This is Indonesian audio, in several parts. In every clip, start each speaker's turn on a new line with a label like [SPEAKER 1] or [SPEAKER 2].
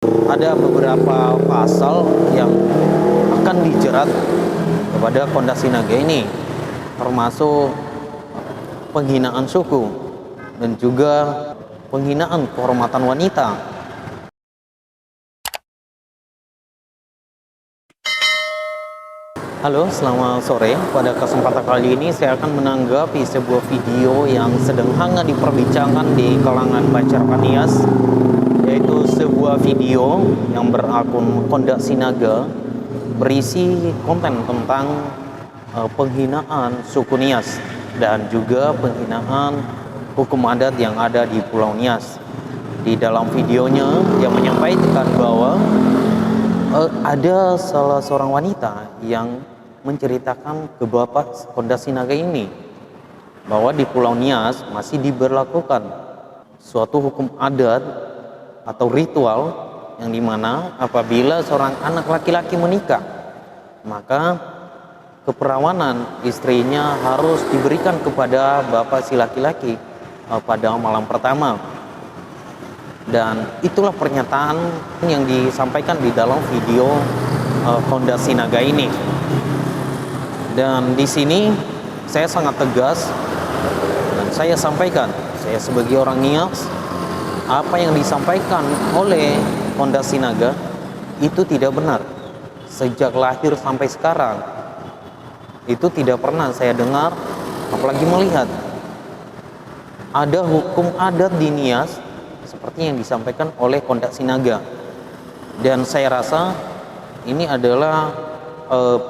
[SPEAKER 1] Ada beberapa pasal yang akan dijerat kepada Konda Sinaga ini, termasuk penghinaan suku dan juga penghinaan kehormatan wanita. Halo, selamat sore. Pada kesempatan kali ini saya akan menanggapi sebuah video yang sedang hangat diperbincangkan di kalangan masyarakat Nias, yaitu sebuah video yang berakun Konda Sinaga berisi konten tentang penghinaan suku Nias dan juga penghinaan hukum adat yang ada di Pulau Nias. Di dalam videonya dia menyampaikan bahwa ada salah seorang wanita yang menceritakan ke Bapak Konda Sinaga ini bahwa di Pulau Nias masih diberlakukan suatu hukum adat atau ritual yang dimana apabila seorang anak laki-laki menikah, maka keperawanan istrinya harus diberikan kepada bapak si laki-laki pada malam pertama. Dan itulah pernyataan yang disampaikan di dalam video Konda Sinaga ini. Dan di sini saya sangat tegas dan saya sampaikan, saya sebagai orang Nias, apa yang disampaikan oleh Konda Sinaga itu tidak benar. Sejak lahir sampai sekarang itu tidak pernah saya dengar, apalagi melihat ada hukum adat di Nias seperti yang disampaikan oleh Konda Sinaga. Dan saya rasa ini adalah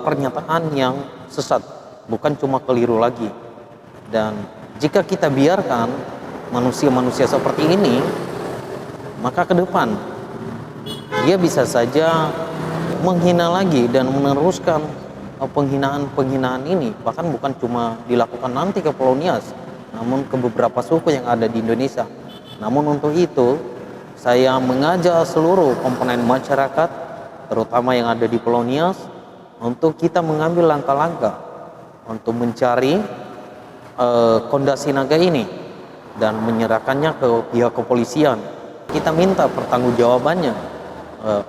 [SPEAKER 1] pernyataan yang sesat, bukan cuma keliru lagi. Dan jika kita biarkan manusia-manusia seperti ini, maka ke depan dia bisa saja menghina lagi dan meneruskan penghinaan-penghinaan ini, bahkan bukan cuma dilakukan nanti ke Pulau Nias, namun ke beberapa suku yang ada di Indonesia. Namun untuk itu saya mengajak seluruh komponen masyarakat, terutama yang ada di Pulau Nias, untuk kita mengambil langkah-langkah untuk mencari Konda Sinaga ini dan menyerahkannya ke pihak kepolisian. Kita minta pertanggungjawabannya.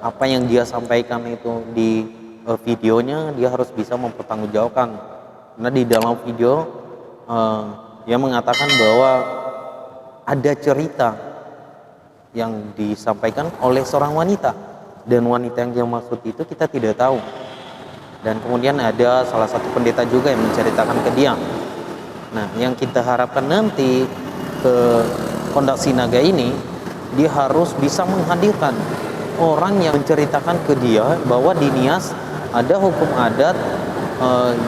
[SPEAKER 1] Apa yang dia sampaikan itu di videonya, dia harus bisa mempertanggungjawabkan. Karena di dalam video dia mengatakan bahwa ada cerita yang disampaikan oleh seorang wanita, dan wanita yang dia maksud itu kita tidak tahu. Dan kemudian ada salah satu pendeta juga yang menceritakan ke dia. Nah, yang kita harapkan nanti ke Konda Sinaga ini, dia harus bisa menghadirkan orang yang menceritakan ke dia bahwa di Nias ada hukum adat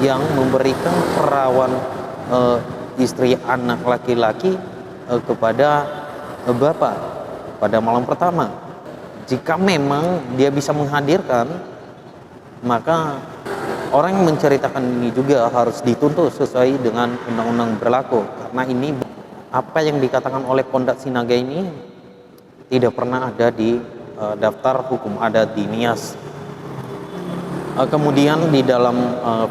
[SPEAKER 1] yang memberikan perawan istri anak laki-laki kepada bapak pada malam pertama. Jika memang dia bisa menghadirkan, maka orang yang menceritakan ini juga harus dituntut sesuai dengan undang-undang berlaku. Karena ini apa yang dikatakan oleh Konda Sinaga ini tidak pernah ada di daftar hukum adat di Nias. Kemudian di dalam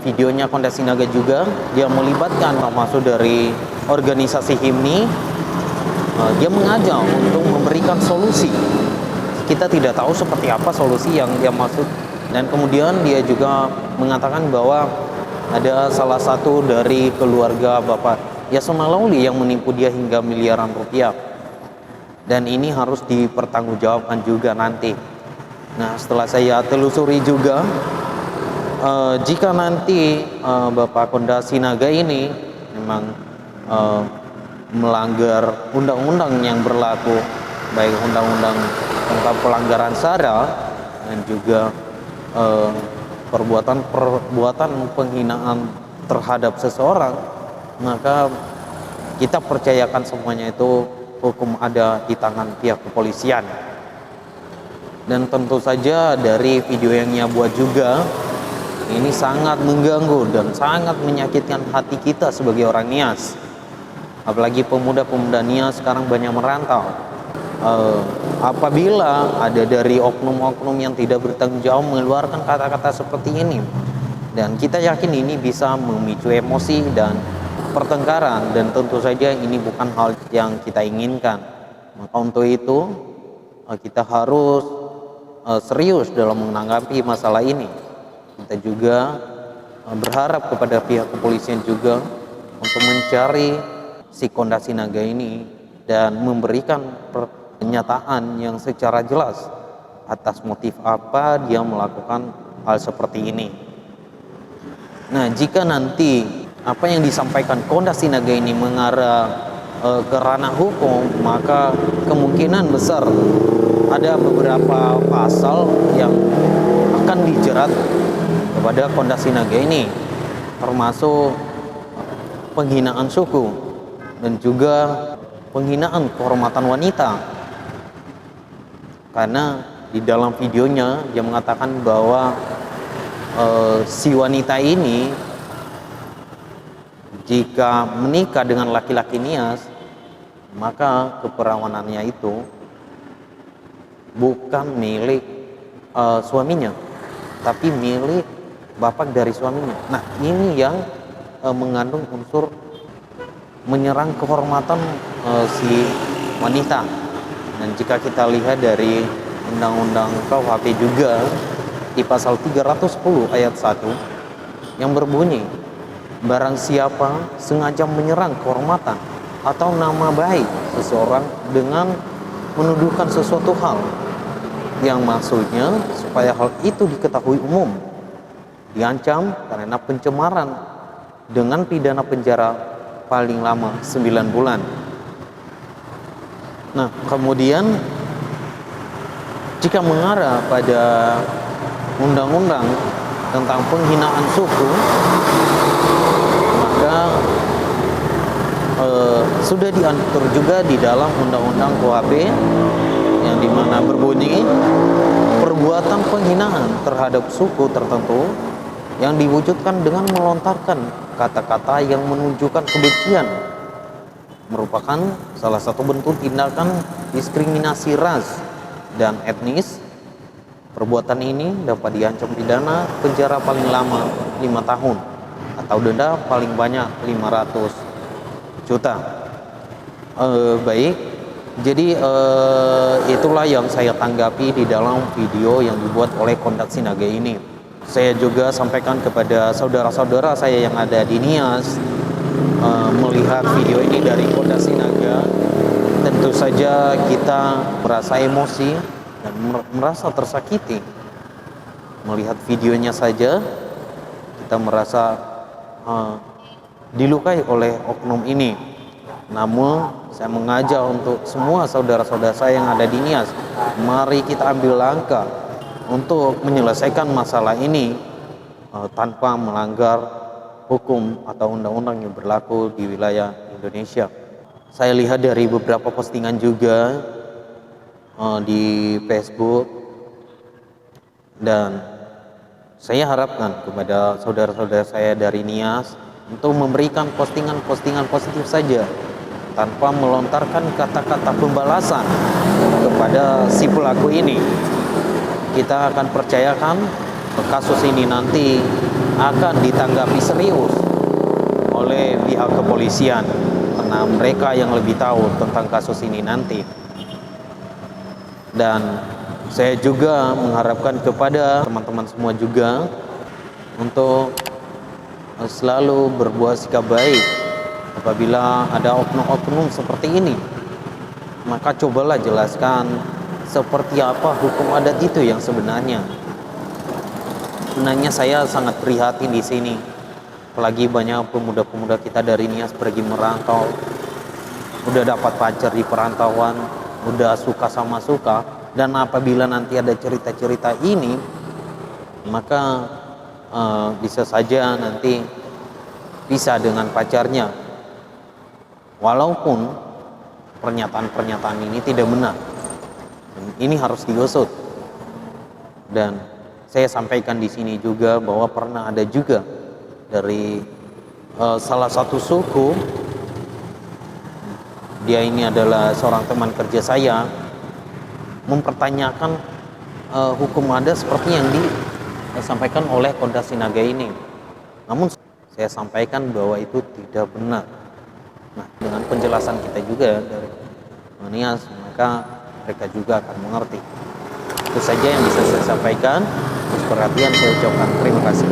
[SPEAKER 1] videonya Konda Sinaga juga dia melibatkan termasuk dari organisasi HIMNI. Dia mengajak untuk memberikan solusi. Kita tidak tahu seperti apa solusi yang dia maksud. Dan kemudian dia juga mengatakan bahwa ada salah satu dari keluarga Bapak Yasona Lawli yang menipu dia hingga miliaran rupiah. Dan ini harus dipertanggungjawabkan juga nanti. Nah, setelah saya telusuri juga, jika nanti Bapak Konda Sinaga ini memang melanggar undang-undang yang berlaku, baik undang-undang tentang pelanggaran SARA dan juga perbuatan penghinaan terhadap seseorang, maka kita percayakan semuanya itu hukum ada di tangan pihak kepolisian. Dan tentu saja dari video yang ia buat juga ini sangat mengganggu dan sangat menyakitkan hati kita sebagai orang Nias. Apalagi pemuda-pemuda Nias sekarang banyak merantau. Apabila ada dari oknum-oknum yang tidak bertanggung jawab mengeluarkan kata-kata seperti ini, dan kita yakin ini bisa memicu emosi dan pertengkaran, dan tentu saja ini bukan hal yang kita inginkan. Maka untuk itu kita harus serius dalam menanggapi masalah ini. Kita juga berharap kepada pihak kepolisian juga untuk mencari si Konda Sinaga ini dan memberikan pernyataan yang secara jelas atas motif apa dia melakukan hal seperti ini. Nah, jika nanti apa yang disampaikan Konda Sinaga ini mengarah ke ranah hukum, maka kemungkinan besar ada beberapa pasal yang akan dijerat kepada Konda Sinaga ini, termasuk penghinaan suku dan juga penghinaan kehormatan wanita. Karena di dalam videonya dia mengatakan bahwa si wanita ini jika menikah dengan laki-laki nias, maka keperawanannya itu bukan milik suaminya, tapi milik bapak dari suaminya. Nah, ini yang mengandung unsur menyerang kehormatan si wanita. Dan jika kita lihat dari Undang-Undang KUHP juga di pasal 310 ayat 1 yang berbunyi, barang siapa sengaja menyerang kehormatan atau nama baik seseorang dengan menuduhkan sesuatu hal yang maksudnya supaya hal itu diketahui umum, diancam karena pencemaran dengan pidana penjara paling lama 9 bulan. Nah, kemudian jika mengarah pada undang-undang tentang penghinaan suku, maka sudah diatur juga di dalam Undang-Undang KUHP yang dimana berbunyi perbuatan penghinaan terhadap suku tertentu yang diwujudkan dengan melontarkan kata-kata yang menunjukkan kebencian merupakan salah satu bentuk tindakan diskriminasi ras dan etnis. Perbuatan ini dapat diancam pidana penjara paling lama 5 tahun atau denda paling banyak 500 juta. Baik, jadi itulah yang saya tanggapi di dalam video yang dibuat oleh Konda Sinaga ini. Saya juga sampaikan kepada saudara-saudara saya yang ada di Nias, melihat video ini dari Konda Sinaga, tentu saja kita merasa emosi dan merasa tersakiti. Melihat videonya saja kita merasa dilukai oleh oknum ini. Namun saya mengajak untuk semua saudara-saudara saya yang ada di Nias, mari kita ambil langkah untuk menyelesaikan masalah ini tanpa melanggar hukum atau undang-undang yang berlaku di wilayah Indonesia. Saya lihat dari beberapa postingan juga di Facebook, dan saya harapkan kepada saudara-saudara saya dari Nias untuk memberikan postingan-postingan positif saja tanpa melontarkan kata-kata pembalasan kepada si pelaku ini. Kita akan percayakan kasus ini nanti akan ditanggapi serius oleh pihak kepolisian, karena mereka yang lebih tahu tentang kasus ini nanti. Dan saya juga mengharapkan kepada teman-teman semua juga untuk selalu berbuat sikap baik. Apabila ada oknum-oknum seperti ini, maka cobalah jelaskan seperti apa hukum adat itu yang sebenarnya. Sebenarnya saya sangat prihatin di sini. Apalagi banyak pemuda-pemuda kita dari Nias pergi merantau, udah dapat pacar di perantauan, udah suka sama suka, dan apabila nanti ada cerita-cerita ini, maka bisa saja nanti pisah dengan pacarnya. Walaupun pernyataan-pernyataan ini tidak benar, ini harus diusut. Dan saya sampaikan di sini juga bahwa pernah ada juga dari salah satu suku, dia ini adalah seorang teman kerja saya, mempertanyakan hukum adat seperti yang disampaikan oleh Konda Sinaga ini. Namun saya sampaikan bahwa itu tidak benar. Nah, dengan penjelasan kita juga dari Nias, maka mereka juga akan mengerti. Itu saja yang bisa saya sampaikan. Atas perhatian saya ucapkan terima kasih.